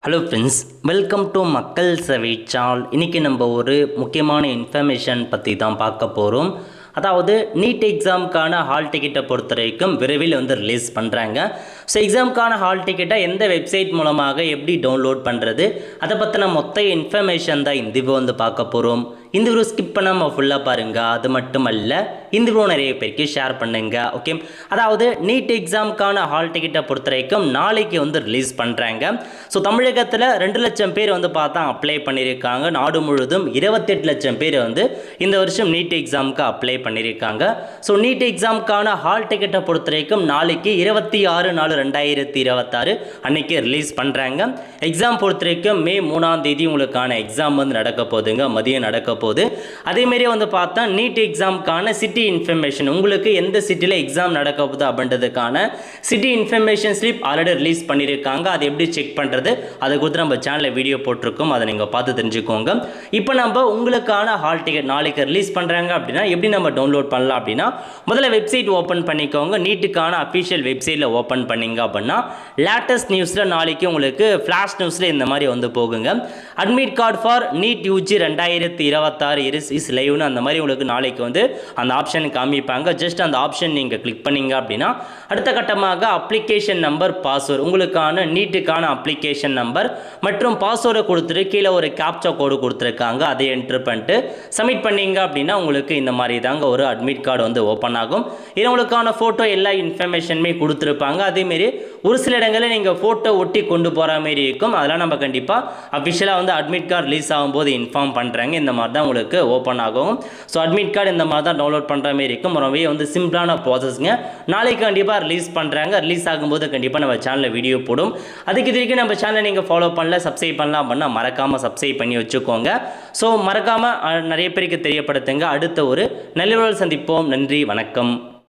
Hello friends, welcome to மக்கள் சேவை channel. இன்றைக்கி நம்ம ஒரு முக்கியமான இன்ஃபர்மேஷன் பற்றி தான் பார்க்க போகிறோம். அதாவது நீட் எக்ஸாமுக்கான ஹால் டிக்கெட்டை பொறுத்த வரைக்கும் விரைவில் ரிலீஸ் பண்ணுறாங்க. ஸோ எக்ஸாமுக்கான ஹால் டிக்கெட்டை எந்த வெப்சைட் மூலமாக எப்படி டவுன்லோட் பண்ணுறது, அதை பற்றின மொத்த இன்ஃபர்மேஷன் தான் இந்த வீடியோ பார்க்க போகிறோம். இந்த வீடியோ ஸ்கிப் பண்ணாமல் ஃபுல்லாக பாருங்கள். அது மட்டும் அல்ல, இந்த வீடியோ நிறைய பேருக்கு ஷேர் பண்ணுங்க. ஓகே, அதாவது நீட் எக்ஸாமுக்கான ஹால் டிக்கெட்டை பொறுத்த வரைக்கும் நாளைக்கு ரிலீஸ் பண்ணுறாங்க. ஸோ தமிழகத்தில் 2 லட்சம் பேர் பார்த்தா அப்ளை பண்ணியிருக்காங்க. நாடு முழுவதும் 28 லட்சம் பேர் இந்த வருஷம் நீட் எக்ஸாமுக்கு அப்ளை பண்ணியிருக்காங்க. ஸோ நீட் எக்ஸாமுக்கான ஹால் டிக்கெட்டை பொறுத்த வரைக்கும் நாளைக்கு 26/4/2026 அன்னைக்கு ரிலீஸ் பண்ணுறாங்க. எக்ஸாம் பொறுத்த வரைக்கும் மே 3ஆம் தேதி உங்களுக்கான எக்ஸாம் நடக்க போகுதுங்க, மதியம் நடக்க போகுது. அதேமாரி பார்த்தா நீட் எக்ஸாமுக்கான சிட்டி இன்ஃபர்மேஷன், உங்களுக்கு எந்த சிட்டியில் எக்ஸாம் நடக்க போகுது அப்படின்றதுக்கான city information slip already release பண்ணியிருக்காங்க. அதை எப்படி செக் பண்ணுறது, அதை கொடுத்து நம்ம சேனலில் வீடியோ போட்டிருக்கோம், அதை நீங்கள் பார்த்து தெரிஞ்சுக்கோங்க. இப்போ நம்ம உங்களுக்கான ஹால் டிக்கெட் நாளைக்கு ரிலீஸ் பண்ணுறாங்க அப்படின்னா எப்படி நம்ம டவுன்லோட் பண்ணலாம் அப்படின்னா, முதல்ல வெப்சைட் ஓப்பன் பண்ணிக்கோங்க. நீட்டுக்கான அஃபிஷியல் வெப்சைட்டில் ஓப்பன் பண்ணிங்க அப்படின்னா லேட்டஸ்ட் நியூஸில் நாளைக்கு உங்களுக்கு ஃப்ளாஷ் நியூஸில் இந்த மாதிரி போகுங்க. Admit card for NEET UG 2026 is லைவ்னு அந்த மாதிரி உங்களுக்கு நாளைக்கு அந்த ஆப்ஷன் காமிப்பாங்க. ஜஸ்ட் அந்த ஆப்ஷன் நீங்கள் கிளிக் பண்ணீங்க அப்படின்னா அடுத்த கட்டமாக அப்ளிகேஷன் நம்பர், பாஸ்வேர்டு, உங்களுக்கான நீட்டுக்கான அப்ளிகேஷன் நம்பர் மற்றும் பாஸ்வேர்டை கொடுத்துட்டு கீழே ஒரு கேப்சா கோடு கொடுத்துருக்காங்க. அதை என்ட்ரு பண்ணிட்டு சப்மிட் பண்ணீங்க அப்படின்னா உங்களுக்கு இந்த மாதிரி தாங்க ஒரு அட்மிட் கார்டு ஓப்பன் ஆகும். இது உங்களுக்கான ஃபோட்டோ எல்லா இன்ஃபர்மேஷனுமே கொடுத்துருப்பாங்க. அதேமாரி ஒரு சில இடங்களில் நீங்கள் ஃபோட்டோ ஒட்டி கொண்டு போகிற மாதிரி இருக்கும். அதெல்லாம் நம்ம கண்டிப்பாக அஃபிஷியலாக அட்மிட் கார்டு ரிலீஸ் ஆகும்போது இன்ஃபார்ம் பண்ணுறாங்க. இந்த மாதிரி தான் உங்களுக்கு ஓப்பன் ஆகும். ஸோ அட்மிட் கார்டு இந்த மாதிரி தான் டவுன்லோட் பண்ணுற மாதிரி இருக்கும். ரொம்பவே சிம்பிளான ப்ராசஸ்ங்க. நாளைக்கு கண்டிப்பாக ரிலீஸ் பண்ணுறாங்க. ரிலீஸ் ஆகும்போது கண்டிப்பாக நம்ம சேனலில் வீடியோ போடும். அதுக்கு இது வரைக்கும் நம்ம சேனலை நீங்கள் ஃபாலோ பண்ணல, சப்ஸ்கிரைப் பண்ணலாம் அப்படின்னா மறக்காமல் சப்ஸ்கிரைப் பண்ணி வச்சுக்கோங்க. ஸோ மறக்காமல் நிறைய பேருக்கு தெரியப்படுத்துங்க. அடுத்த ஒரு நல்ல சந்திப்போம். நன்றி, வணக்கம்.